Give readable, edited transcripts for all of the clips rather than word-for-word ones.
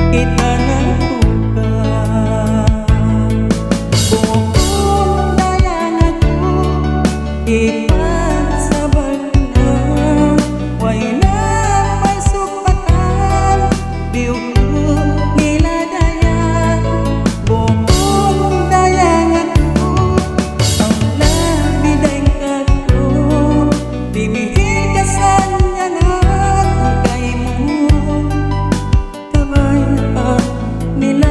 kita natuka. Bukod dayang ako ipagsabag na, way na pasupatan biyog ko nila dayang. Bukod dayang ako ang labiday kako, dimihil ka sa nyangat kay mo kabayan nila.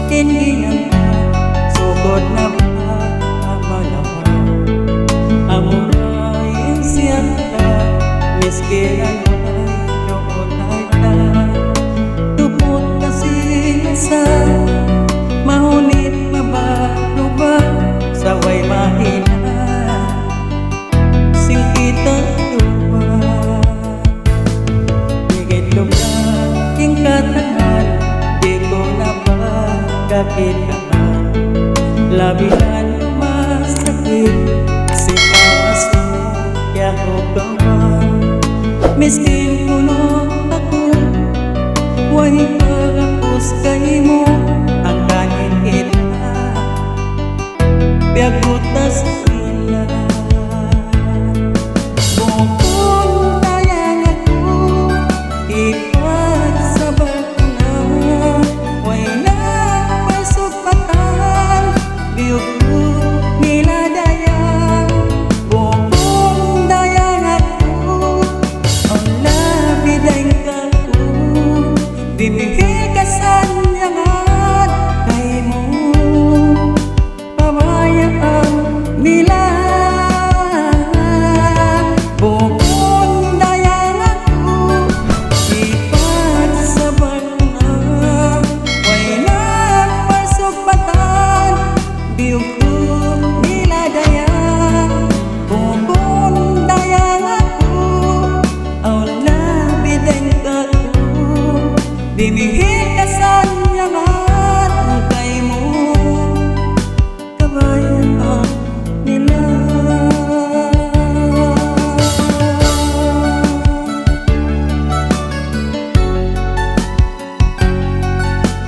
Hindi naman sugod na ba malaman amurayin siya ta, miski alay yoon ay ta tupot na sila sa mahunit mabaluban sa way mahina singkita tuwa higit lugar king katangan di ko na ba kakitaan labihan masakit si paso kaya ko gawan miskin puno ako way pagapos kay mo ang kanin kita piagutas nila. Bukod dayang ako ipagsabag na, way na pasupatan biyog ko nila dayang. Bukod dayang ako ang labiday kako, dimihil ka sa nyangat kay mo pabayaan nila. Bukod dayang ako ipagsabag na, way na pasupatan biyog ko nila dayang. Bukod dayang ako ang labiday kako, dimihil